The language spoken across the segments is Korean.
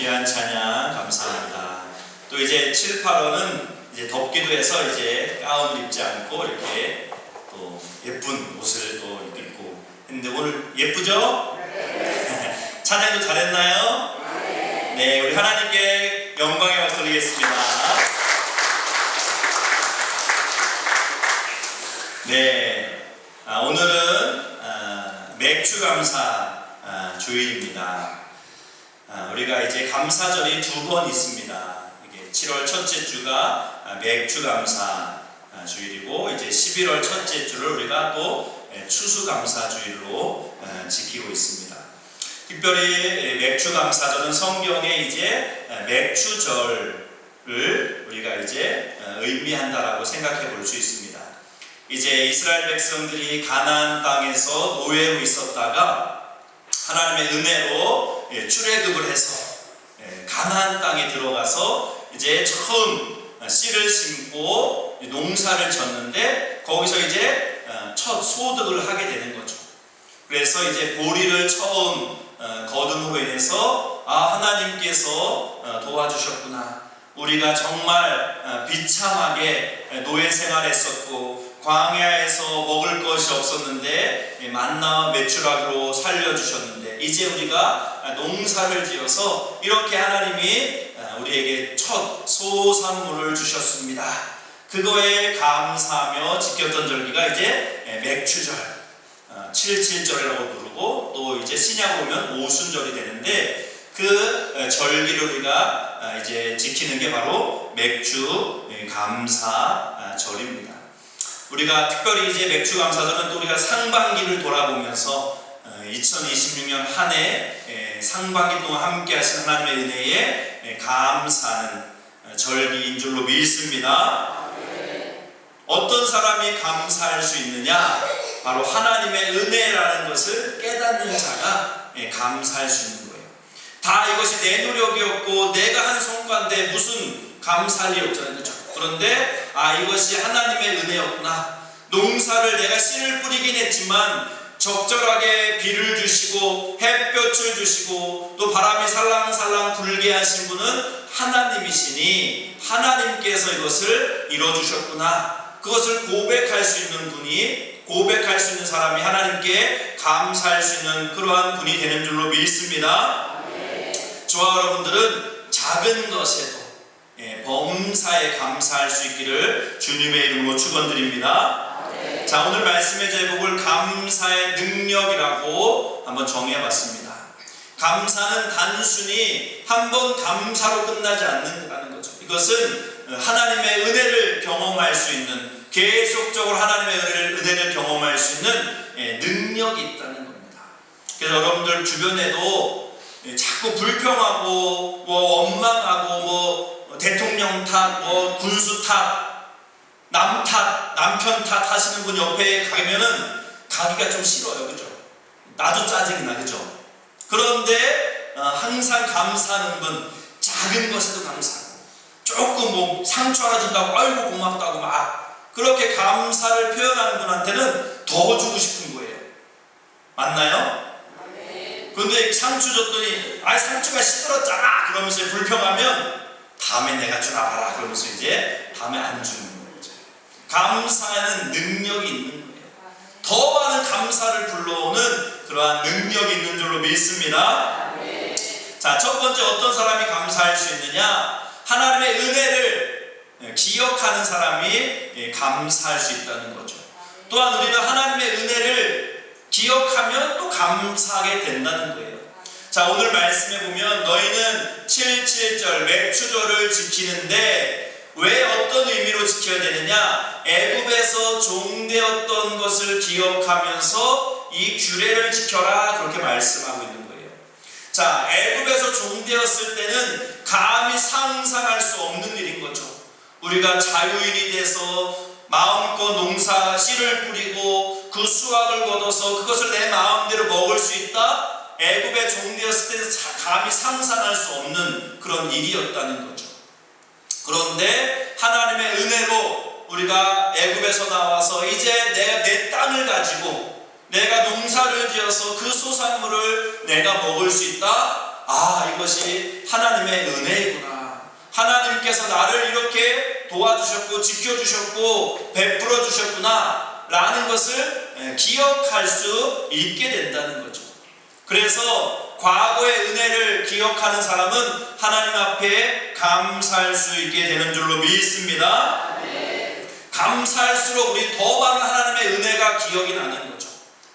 귀한 찬양 감사합니다. 또 이제 7, 8월은 이제 덥기도 해서 이제 가운을 입지 않고 이렇게 또 예쁜 옷을 또 입고 했는데 오늘 예쁘죠? 찬양도 잘했나요? 네, 우리 하나님께 영광의 박수 드리겠습니다. 네, 오늘은 맥주 감사 주일입니다. 우리가 이제 감사절이 2번 있습니다. 이게 7월 첫째 주가 맥주 감사 주일이고 이제 11월 첫째 주를 우리가 또 추수 감사 주일로 지키고 있습니다. 특별히 맥주 감사절은 성경에 이제 맥주절을 우리가 이제 의미한다라고 생각해 볼 수 있습니다. 이제 이스라엘 백성들이 가나안 땅에서 노예로 있었다가 하나님의 은혜로 출애굽을 해서 가나안 땅에 들어가서 이제 처음 씨를 심고 농사를 졌는데 거기서 이제 첫 소득을 하게 되는 거죠. 그래서 이제 보리를 처음 거둠으로 인해서 하나님께서 도와주셨구나. 우리가 정말 비참하게 노예 생활했었고 광야에서 먹을 것이 없었는데 만나와 메추라기로 살려주셨는데 이제 우리가 농사를 지어서 이렇게 하나님이 우리에게 첫 소산물을 주셨습니다. 그거에 감사하며 지켰던 절기가 이제 맥주절 7.7절이라고 부르고 또 이제 신약으로 보면 오순절이 되는데 그 절기를 우리가 이제 지키는 게 바로 맥주 감사절입니다. 우리가 특별히 이제 맥주 감사절은 또 우리가 상반기를 돌아보면서 2026년 한 해 상반기 동안 함께 하신 하나님의 은혜에 감사하는 절기인 줄로 믿습니다. 어떤 사람이 감사할 수 있느냐? 바로 하나님의 은혜라는 것을 깨닫는 자가 감사할 수 있는 거예요. 다 이것이 내 노력이었고 내가 한 성과인데 무슨 감사할 일 없잖아요. 그렇죠? 그런데 이것이 하나님의 은혜였구나. 농사를 내가 씨를 뿌리긴 했지만 적절하게 비를 주시고 햇볕을 주시고 또 바람이 살랑살랑 불게 하신 분은 하나님이시니 하나님께서 이것을 이뤄주셨구나. 그것을 고백할 수 있는 분이 고백할 수 있는 사람이 하나님께 감사할 수 있는 그러한 분이 되는 줄로 믿습니다. 저와 여러분들은 작은 것에도 범사에 감사할 수 있기를 주님의 이름으로 축원드립니다. 자, 오늘 말씀의 제목을 감사의 능력이라고 한번 정해봤습니다. 감사는 단순히 한 번 감사로 끝나지 않는다는 거죠. 이것은 하나님의 은혜를 경험할 수 있는 계속적으로 하나님의 은혜를 경험할 수 있는 능력이 있다는 겁니다. 그래서 여러분들 주변에도 자꾸 불평하고 원망하고 대통령 탓, 군수 탓, 남 탓, 남편 탓 하시는 분 옆에 가면은 가기가 좀 싫어요. 그죠? 나도 짜증이 나. 그죠? 그런데 항상 감사하는 분, 작은 것에도 감사하고 조금 상처 하나 준다고 아이고 고맙다고 막 그렇게 감사를 표현하는 분한테는 더 주고 싶은 거예요. 맞나요? 그런데 상처 줬더니 상처가 시들었잖아 그러면서 불평하면 다음에 내가 주나 봐라 그러면서 이제 다음에 안 주는 거예요. 감사하는 능력이 있는 거예요. 더 많은 감사를 불러오는 그러한 능력이 있는 줄로 믿습니다. 자, 첫 번째 어떤 사람이 감사할 수 있느냐? 하나님의 은혜를 기억하는 사람이 감사할 수 있다는 거죠. 또한 우리는 하나님의 은혜를 기억하면 또 감사하게 된다는 거예요. 자, 오늘 말씀에 보면 너희는 7.7절 맥주절을 지키는데 왜 어떤 의미로 지켜야 되느냐? 애굽에서 종되었던 것을 기억하면서 이 규례를 지켜라 그렇게 말씀하고 있는 거예요. 자, 애굽에서 종되었을 때는 감히 상상할 수 없는 일인 거죠. 우리가 자유인이 돼서 마음껏 농사 씨를 뿌리고 그 수확을 거둬서 그것을 내 마음대로 먹을 수 있다? 애굽에 종되었을 때는 감히 상상할 수 없는 그런 일이었다는 거죠. 그런데 하나님의 은혜로 우리가 애굽에서 나와서 이제 내가 내 땅을 가지고 내가 농사를 지어서 그 소산물을 내가 먹을 수 있다? 이것이 하나님의 은혜이구나. 하나님께서 나를 이렇게 도와주셨고 지켜주셨고 베풀어 주셨구나 라는 것을 기억할 수 있게 된다는 거죠. 그래서 과거의 은혜를 기억하는 사람은 하나님 앞에 감사할 수 있게 되는 줄로 믿습니다. 감사할수록 우리 더 많은 하나님의 은혜가 기억이 나는 거죠.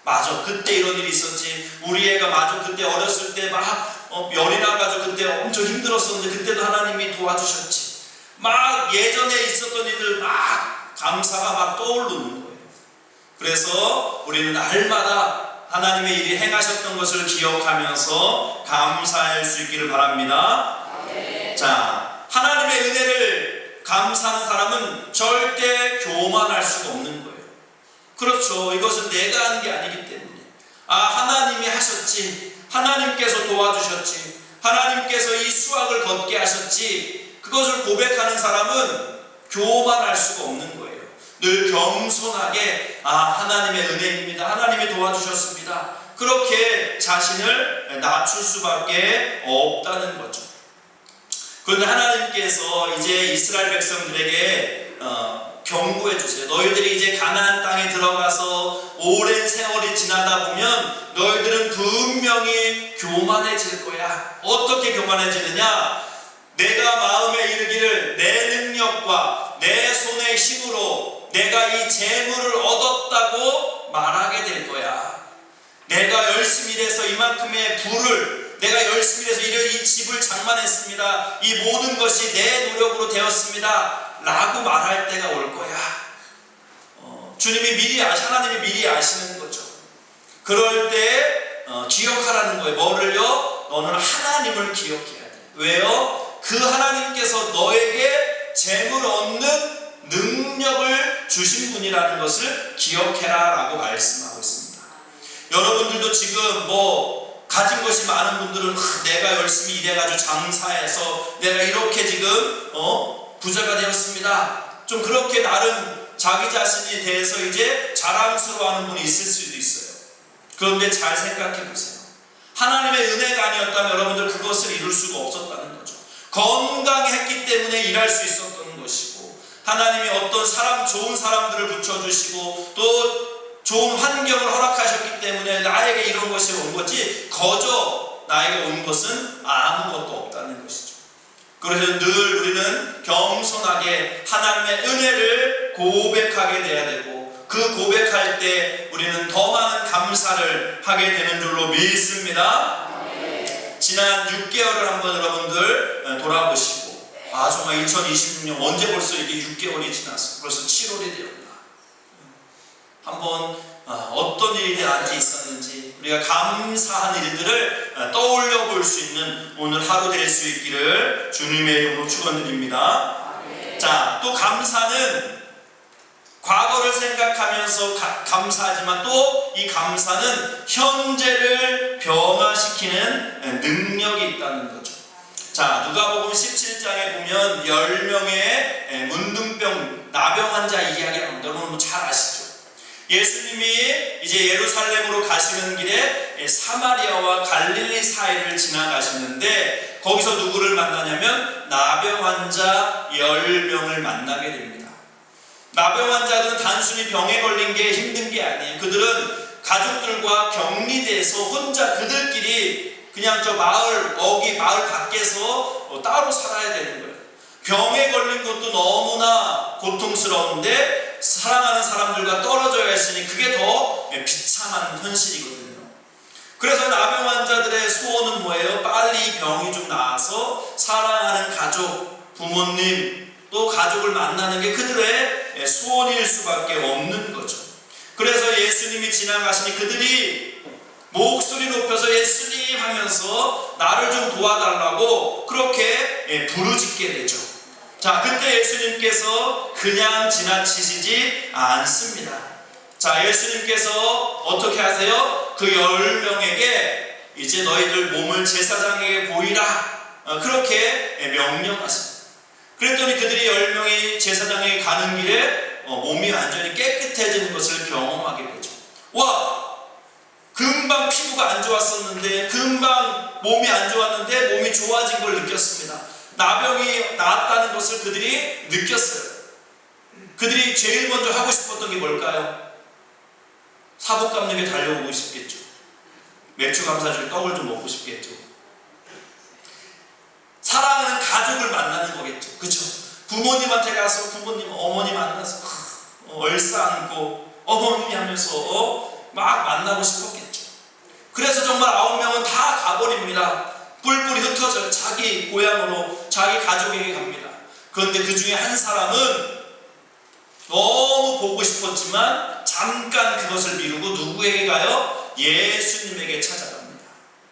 맞아, 그때 이런 일이 있었지. 우리 애가 맞아, 그때 어렸을 때 막 열이 나가지고 그때 엄청 힘들었었는데 그때도 하나님이 도와주셨지. 막 예전에 있었던 일들 막 감사가 막 떠오르는 거예요. 그래서 우리는 날마다 하나님의 일이 행하셨던 것을 기억하면서 감사할 수 있기를 바랍니다. 자, 하나님의 은혜를 감사하는 사람은 절대 교만할 수가 없는 거예요. 그렇죠. 이것은 내가 한 게 아니기 때문에. 하나님이 하셨지. 하나님께서 도와주셨지. 하나님께서 이 수확을 걷게 하셨지. 그것을 고백하는 사람은 교만할 수가 없는 거예요. 늘 겸손하게 하나님의 은혜입니다. 하나님이 도와주셨습니다. 그렇게 자신을 낮출 수밖에 없다는 거죠. 그런데 하나님께서 이제 이스라엘 백성들에게 경고해 주세요. 너희들이 이제 가나안 땅에 들어가서 오랜 세월이 지나다 보면 너희들은 분명히 교만해질 거야. 어떻게 교만해지느냐? 내가 마음에 이르기를 내 능력과 내 손의 힘으로 내가 이 재물을 얻었다고 말하게 될 거야. 내가 열심히 일해서 이만큼의 부를, 내가 열심히 일해서 이 집을 장만했습니다. 이 모든 것이 내 노력으로 되었습니다. 라고 말할 때가 올 거야. 주님이 미리 하나님이 미리 아시는 거죠. 그럴 때 기억하라는 거예요. 뭐를요? 너는 하나님을 기억해야 돼. 왜요? 그 하나님께서 너에게 재물 얻는 능력을 주신 분이라는 것을 기억해라 라고 말씀하고 있습니다. 여러분들도 지금 가진 것이 많은 분들은 내가 열심히 일해가지고 장사해서 내가 이렇게 지금 부자가 되었습니다. 좀 그렇게 나름 자기 자신에 대해서 이제 자랑스러워하는 분이 있을 수도 있어요. 그런데 잘 생각해 보세요. 하나님의 은혜가 아니었다면 여러분들 그것을 이룰 수가 없었다는 거죠. 건강했기 때문에 일할 수 있었던 것이고, 하나님이 어떤 좋은 사람들을 붙여주시고 또 좋은 환경을 허락하셨기 때문에 나에게 이런 것이 온 거지, 거저 나에게 온 것은 아무것도 없다는 것이죠. 그래서 늘 우리는 겸손하게 하나님의 은혜를 고백하게 돼야 되고, 그 고백할 때 우리는 더 많은 감사를 하게 되는 줄로 믿습니다. 지난 6개월을 한번 여러분들 돌아보시고, 정말 2026년 언제 벌써 이게 6개월이 지났어. 벌써 7월이 되었나. 한번 어떤 일이 나한테 있었는지 우리가 감사한 일들을 떠올려 볼 수 있는 오늘 하루 될 수 있기를 주님의 이름으로 축원드립니다. 자, 또 감사는 과거를 생각하면서 감사하지만 또 이 감사는 현재를 변화시키는 능력이 있다는 거죠. 자, 누가복음 17장에 보면 10명의 문둥병 나병 환자 이야기가 나옵니다. 여러분 잘 아시죠? 예수님이 이제 예루살렘으로 가시는 길에 사마리아와 갈릴리 사이를 지나가시는데 거기서 누구를 만나냐면 나병 환자 10명을 만나게 됩니다. 나병 환자들은 단순히 병에 걸린 게 힘든 게 아니에요. 그들은 가족들과 격리돼서 혼자 그들끼리 그냥 저 마을 밖에서 따로 살아야 되는 거예요. 병에 걸린 것도 너무나 고통스러운데 사랑하는 사람들과 떨어져야 했으니 그게 더 비참한 현실이거든요. 그래서 나병 환자들의 소원은 뭐예요? 빨리 병이 좀 나아서 사랑하는 가족, 부모님, 또 가족을 만나는 게 그들의 소원일 수밖에 없는 거죠. 그래서 예수님이 지나가시니 그들이 목소리 높여서 예수님 하면서 나를 좀 도와달라고 그렇게 부르짖게 되죠. 자, 그때 예수님께서 그냥 지나치시지 않습니다. 자, 예수님께서 어떻게 하세요? 그 10명에게 이제 너희들 몸을 제사장에게 보이라, 그렇게 명령하십니다. 그랬더니 그들이 10명이 제사장에게 가는 길에 몸이 완전히 깨끗해지는 것을 경험하게 되죠. 와! 금방 피부가 안 좋았었는데, 금방 몸이 안 좋았는데 몸이 좋아진 걸 느꼈습니다. 나병이 나았다는 것을 그들이 느꼈어요. 그들이 제일 먼저 하고 싶었던 게 뭘까요? 사복감력에 달려오고 싶겠죠. 맥주 감사주에 떡을 좀 먹고 싶겠죠. 사랑하는 가족을 만나는 거겠죠. 그렇죠? 부모님한테 가서 부모님, 어머니 만나서 얼싸 안고 어머니 하면서 막 만나고 싶었겠죠. 그래서 정말 9명은 다 가버립니다. 뿔뿔이 흩어져요. 자기 고향으로, 자기 가족에게 갑니다. 그런데 그 중에 한 사람은 너무 보고 싶었지만 잠깐 그것을 미루고 누구에게 가요? 예수님에게 찾아갑니다.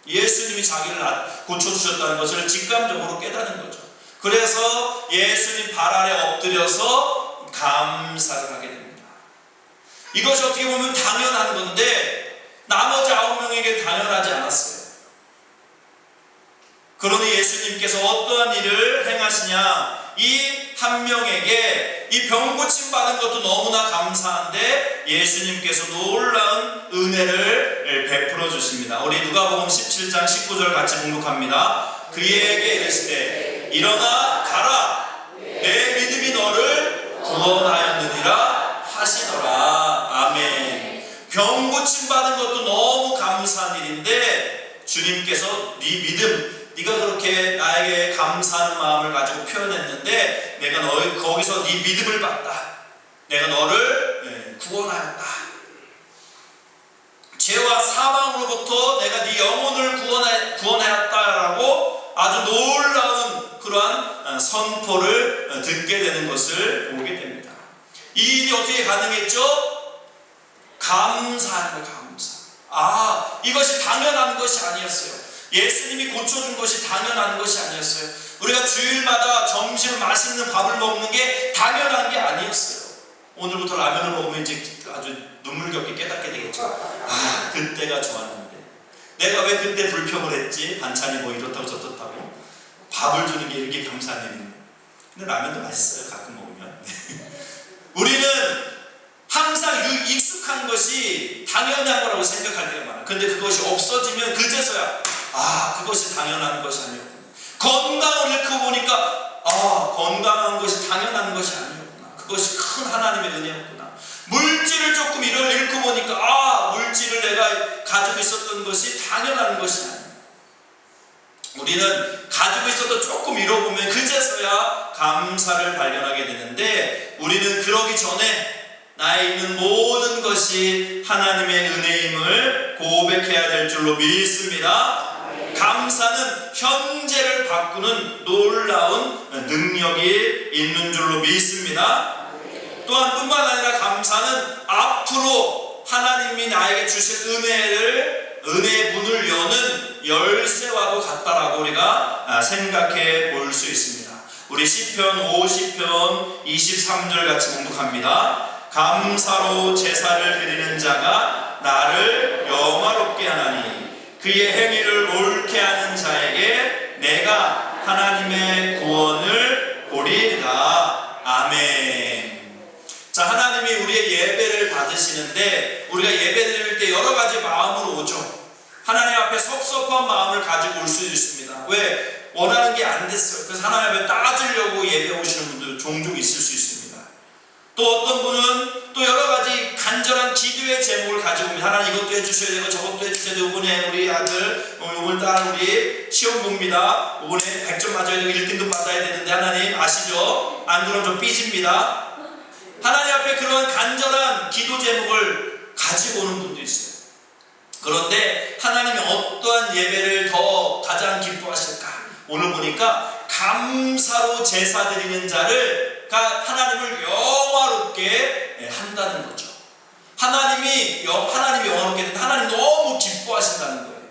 예수님이 자기를 고쳐주셨다는 것을 직감적으로 깨닫는 거죠. 그래서 예수님 발 아래 엎드려서 감사를 하게 됩니다. 이것이 어떻게 보면 당연한 건데 나머지 9명에게 당연하지 않았어요. 그러니 예수님께서 어떠한 일을 행하시냐, 이 한 명에게 이 병 고침 받은 것도 너무나 감사한데 예수님께서 놀라운 은혜를 베풀어 주십니다. 우리 누가복음 17장 19절 같이 봉독합니다. 그에게 이르시되 일어나 가라, 내 믿음이 너를 구원하였느니라 하시더라. 아멘. 병 고침 받은 것도 너무 감사한 일인데 주님께서 네 믿음, 네가 그렇게 나에게 감사하는 마음을 가지고 표현했는데 내가 거기서 네 믿음을 봤다. 내가 너를 구원하였다. 죄와 사망으로부터 내가 네 영혼을 구원하였다라고 아주 놀라운 그러한 선포를 듣게 되는 것을 보게 됩니다. 이 일이 어떻게 가능했죠? 감사하는 거, 감사. 이것이 당연한 것이 아니었어요. 예수님이 고쳐준 것이 당연한 것이 아니었어요. 우리가 주일마다 점심 맛있는 밥을 먹는 게 당연한 게 아니었어요. 오늘부터 라면을 먹으면 이제 아주 눈물겹게 깨닫게 되겠죠. 그때가 좋았는데 내가 왜 그때 불평을 했지? 반찬이 뭐 이렇다고 저렇다고 밥을 주는 게 이렇게 감사한 일인데. 근데 라면도 맛있어요, 가끔 먹으면. 우리는 항상 익숙한 것이 당연한 거라고 생각할 때가 많아요. 그런데 그것이 없어지면 그제서야 그것이 당연한 것이 아니었구나. 건강을 잃고 보니까 건강한 것이 당연한 것이 아니었구나. 그것이 큰 하나님의 은혜였구나. 물질을 조금 잃고 보니까 물질을 내가 가지고 있었던 것이 당연한 것이 아니야. 우리는 가지고 있어도 조금 잃어보면 그제서야 감사를 발견하게 되는데 우리는 그러기 전에 나에 있는 모든 것이 하나님의 은혜임을 고백해야 될 줄로 믿습니다. 감사는 현재를 바꾸는 놀라운 능력이 있는 줄로 믿습니다. 또한 뿐만 아니라 감사는 앞으로 하나님이 나에게 주실 은혜의 문을 여는 열쇠와도 같다라고 우리가 생각해 볼 수 있습니다. 우리 시편 50편 23절 같이 봉독합니다. 감사로 제사를 드리는 자가 나를 영화롭게 하나니 그의 행위를 옳게 하는 자에게 내가 하나님의 구원을 보리이다. 아멘. 자, 하나님이 우리의 예배를 받으시는데 우리가 예배 드릴 때 여러 가지 마음으로 오죠. 하나님 앞에 섭섭한 마음을 가지고 올 수 있습니다. 왜? 원하는 게 안 됐어요. 그래서 하나님 앞에 따지려고 예배 오시는 분들 종종 있을 수 있습니다. 또 어떤 분은 또 여러 가지 간절한 기도의 제목을 가지고 옵니다. 하나님 이것도 해주셔야 되고 저것도 해주셔야 되고 이번에 우리 아들 이번 달 우리 시험 봅니다. 이번에 100점 맞아야 되고 1등급 받아야 되는데 하나님 아시죠? 안 그러면 좀 삐집니다. 하나님 앞에 그런 간절한 기도 제목을 가지고 오는 분도 있어요. 그런데 하나님이 어떠한 예배를 더 가장 기뻐하실까? 오늘 보니까 감사로 제사 드리는 자를 하나님을 영화롭게 한다는 거죠. 하나님이 영화롭게 된다. 하나님 너무 기뻐하신다는 거예요.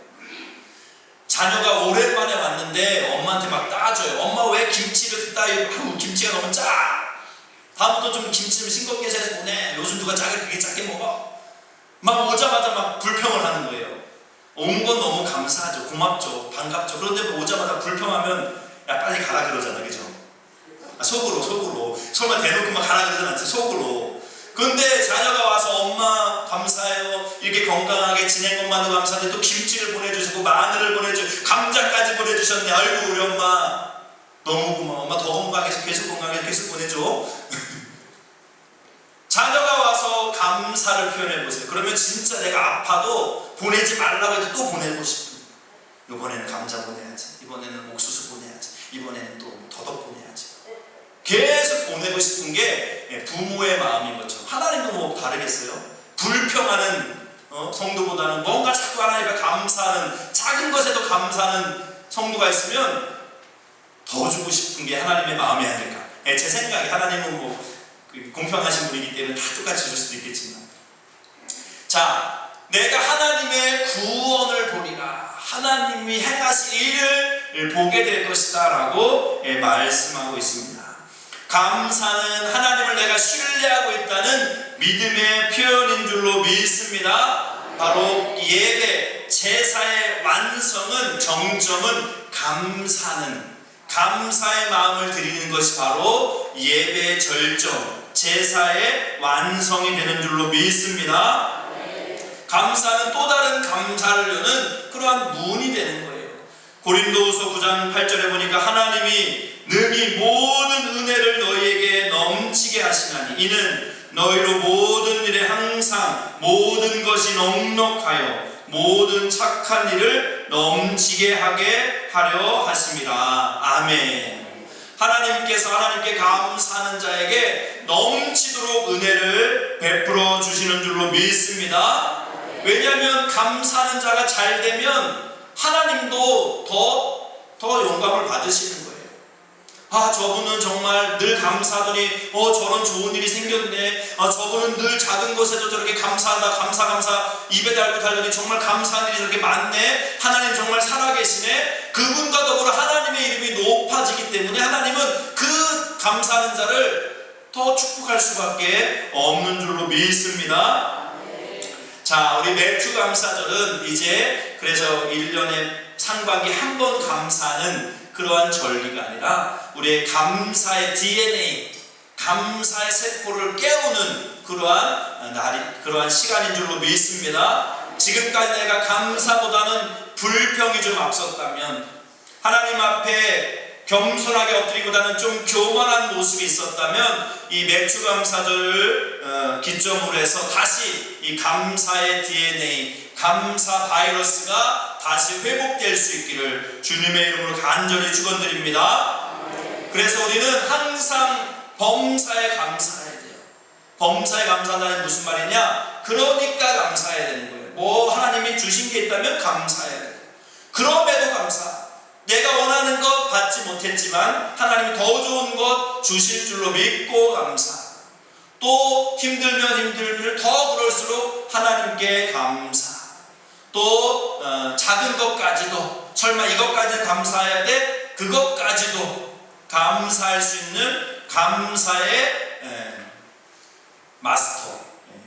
자녀가 오랜만에 왔는데 엄마한테 막 따져요. 엄마 왜 김치를 따요? 김치가 너무 짜. 다음부터 좀 김치 좀 싱겁게 해서 보내. 요즘 누가 그렇게 작게 먹어? 막 오자마자 막 불평을 하는 거예요. 온 건 너무 감사하죠. 고맙죠. 반갑죠. 그런데 오자마자 불평하면 야 빨리 가라 그러잖아. 그죠? 속으로 설마 대놓고 막 가라 그러진 않지. 속으로. 근데 자녀가 와서 엄마 감사해요, 이렇게 건강하게 지낸 것만도 감사한데 또 김치를 보내주시고 마늘을 보내주시고 감자까지 보내주셨네. 아이고 우리 엄마 너무 고마워. 엄마 더 건강해서 계속 건강해서 계속 보내줘. 자녀가 와서 감사를 표현해보세요. 그러면 진짜 내가 아파도 보내지 말라고 해도 또 보내고 싶은, 이번에는 감자 보내야지, 이번에는 옥수수 보내야지, 이번에는 또 더덕 보내야지, 계속 보내고 싶은 게 부모의 마음인 것처럼 하나님도 뭐 다르겠어요? 불평하는 성도보다는 뭔가 자꾸 하나님께 감사하는, 작은 것에도 감사하는 성도가 있으면 더 주고 싶은 게 하나님의 마음이 아닐까. 제 생각에 하나님은 뭐 공평하신 분이기 때문에 다 똑같이 줄 수도 있겠지만, 자, 내가 하나님의 구원을 보리라, 하나님이 행하신 일을 보게 될 것이다 라고 말씀하고 있습니다. 감사는 하나님을 내가 신뢰하고 있다는 믿음의 표현인 줄로 믿습니다. 바로 예배, 제사의 완성은, 정점은 감사는, 감사의 마음을 드리는 것이 바로 예배의 절정, 제사의 완성이 되는 줄로 믿습니다. 감사는 또 다른 감사를 여는 그러한 문이 되는 거예요. 고린도후서 9장 8절에 보니까 하나님이 능히 모든 은혜를 너희에게 넘치게 하시나니 이는 너희로 모든 일에 항상 모든 것이 넉넉하여 모든 착한 일을 넘치게 하게 하려 하심이라. 아멘. 하나님께서 하나님께 감사하는 자에게 넘치도록 은혜를 베풀어 주시는 줄로 믿습니다. 왜냐하면 감사하는 자가 잘 되면 하나님도 더 영광을 받으시는 거예요. 아, 저분은 정말 늘 감사하더니 저런 좋은 일이 생겼네. 아, 저분은 늘 작은 것에도 저렇게 감사한다, 감사 입에 달고 달더니 정말 감사한 일이 저렇게 많네. 하나님 정말 살아계시네. 그분과 더불어 하나님의 이름이 높아지기 때문에 하나님은 그 감사하는 자를 더 축복할 수밖에 없는 줄로 믿습니다. 자, 우리 맥주 감사절은 이제 그래서 1년에 상반기 한 번 감사하는 그러한 절기가 아니라 우리의 감사의 DNA, 감사의 세포를 깨우는 그러한 날이, 그러한 시간인 줄로 믿습니다. 지금까지 내가 감사보다는 불평이 좀 앞섰다면, 하나님 앞에 겸손하게 엎드리기보다는 좀 교만한 모습이 있었다면, 이 맥주감사절을 기점으로 해서 다시 이 감사의 DNA, 감사 바이러스가 다시 회복될 수 있기를 주님의 이름으로 간절히 축원드립니다. 그래서 우리는 항상 범사에 감사해야 돼요. 범사에 감사한다는 무슨 말이냐? 그러니까 감사해야 되는 거예요. 뭐 하나님이 주신 게 있다면 감사해야 돼요. 그럼에도 감사. 내가 원하는 것 받지 못했지만 하나님이 더 좋은 것 주실 줄로 믿고 감사. 또 힘들면 더 그럴수록 하나님께 감사. 또 작은 것까지도, 설마 이것까지 감사해야 돼? 그것까지도 감사할 수 있는 감사의 마스터,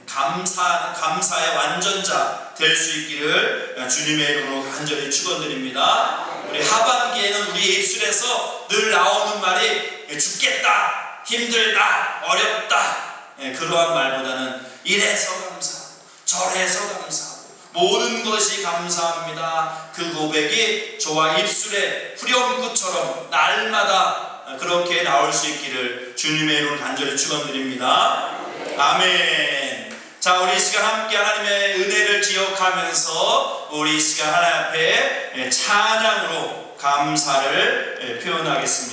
감사의 완전자 될 수 있기를 주님의 이름으로 간절히 축원드립니다. 우리 하반기에는 우리 입술에서 늘 나오는 말이 죽겠다, 힘들다, 어렵다, 그러한 말보다는 이래서 감사하고 저래서 감사하고 모든 것이 감사합니다. 그 고백이 저와 입술의 후렴구처럼 날마다 그렇게 나올 수 있기를 주님의 이름으로 간절히 축원드립니다. 아멘. 자, 우리 이 시간 함께 하나님의 은혜를 기억하면서 우리 이 시간 하나님 앞에 찬양으로 감사를 표현하겠습니다.